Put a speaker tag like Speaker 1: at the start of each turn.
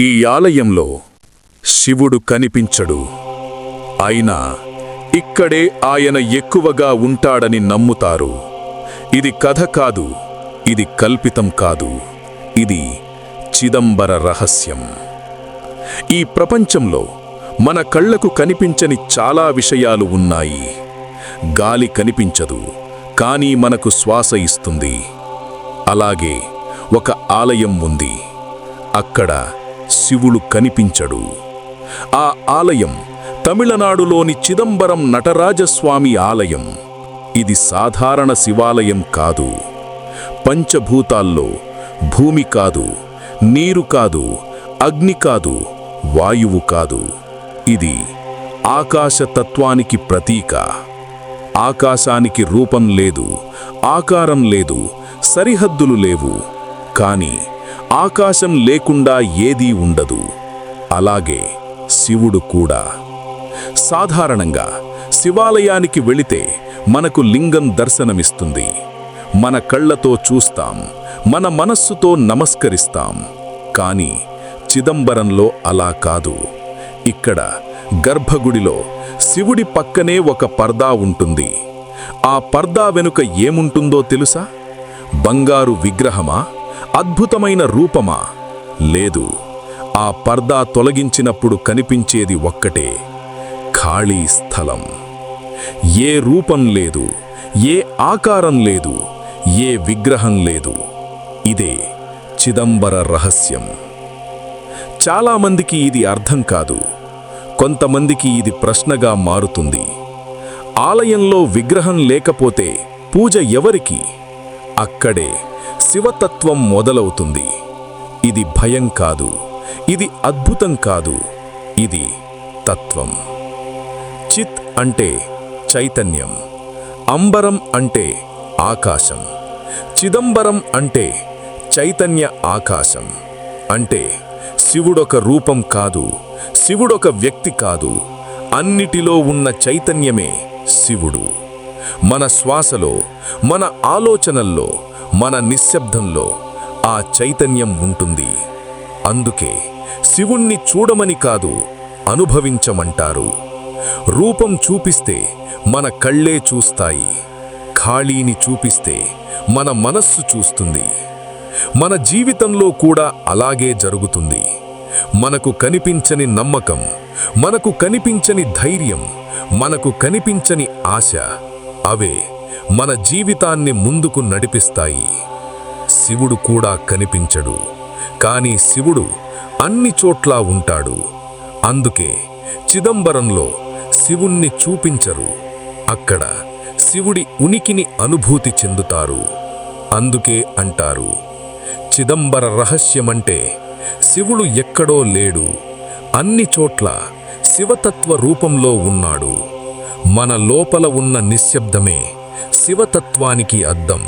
Speaker 1: ఈ ఆలయంలో శివుడు కనిపించడు. అయినా ఇక్కడే ఆయన ఎక్కువగా ఉంటాడని నమ్ముతారు. ఇది కథ కాదు, ఇది కల్పితం కాదు, ఇది చిదంబర రహస్యం. ఈ ప్రపంచంలో మన కళ్లకు కనిపించని చాలా విషయాలు ఉన్నాయి. గాలి కనిపించదు, కానీ మనకు శ్వాస ఇస్తుంది. అలాగే ఒక ఆలయం ఉంది. అక్కడ శివుడు కనిపించడు. ఆ ఆలయం తమిళనాడులోని చిదంబరం నటరాజస్వామి ఆలయం. ఇది సాధారణ శివాలయం కాదు. పంచభూతాల్లో భూమి కాదు, నీరు కాదు, అగ్ని కాదు, వాయువు కాదు. ఇది ఆకాశతత్వానికి ప్రతీక. ఆకాశానికి రూపం లేదు, ఆకారం లేదు, సరిహద్దులు లేవు. కానీ ఆకాశం లేకుండా ఏదీ ఉండదు. అలాగే శివుడు కూడా. సాధారణంగా శివాలయానికి వెళితే మనకు లింగం దర్శనమిస్తుంది. మన కళ్ళతో చూస్తాం, మన మనస్సుతో నమస్కరిస్తాం. కానీ చిదంబరంలో అలా కాదు. ఇక్కడ గర్భగుడిలో శివుడి పక్కనే ఒక పర్దా ఉంటుంది. ఆ పర్దా వెనుక ఏముంటుందో తెలుసా? బంగారు విగ్రహమా? అద్భుతమైన రూపమా? లేదు. ఆ పర్దా తొలగించినప్పుడు కనిపించేది ఒక్కటే, ఖాళీ స్థలం. ఏ రూపం లేదు, ఏ ఆకారం లేదు, ఏ విగ్రహం లేదు. ఇదే చిదంబర రహస్యం. చాలామందికి ఇది అర్థం కాదు. కొంతమందికి ఇది ప్రశ్నగా మారుతుంది. ఆలయంలో విగ్రహం లేకపోతే పూజ ఎవరికి? అక్కడే శివతత్వం మొదలవుతుంది. ఇది భయం కాదు, ఇది అద్భుతం కాదు, ఇది తత్వం. చిత్ అంటే చైతన్యం, అంబరం అంటే ఆకాశం, చిదంబరం అంటే చైతన్య ఆకాశం. అంటే శివుడొక రూపం కాదు, శివుడొక వ్యక్తి కాదు, అన్నిటిలో ఉన్న చైతన్యమే శివుడు. మన శ్వాసలో, మన ఆలోచనల్లో, మన నిశ్శబ్దంలో ఆ చైతన్యం ఉంటుంది. అందుకే శివుణ్ణి చూడమని కాదు, అనుభవించమంటారు. రూపం చూపిస్తే మన కళ్ళే చూస్తాయి, ఖాళీని చూపిస్తే మన మనస్సు చూస్తుంది. మన జీవితంలో కూడా అలాగే జరుగుతుంది. మనకు కనిపించని నమ్మకం, మనకు కనిపించని ధైర్యం, మనకు కనిపించని ఆశ, అవే మన జీవితాన్ని ముందుకు నడిపిస్తాయి. శివుడు కూడా కనిపించడు, కానీ శివుడు అన్ని చోట్లా ఉంటాడు. అందుకే చిదంబరంలో శివుణ్ణి చూపించరు, అక్కడ శివుడి ఉనికిని అనుభూతి చెందుతారు. అందుకే అంటారు, చిదంబర రహస్యమంటే శివుడు ఎక్కడో లేడు, అన్ని చోట్ల శివతత్వ రూపంలో ఉన్నాడు. మన లోపల ఉన్న నిశ్శబ్దమే శివతత్వానికి అద్దం.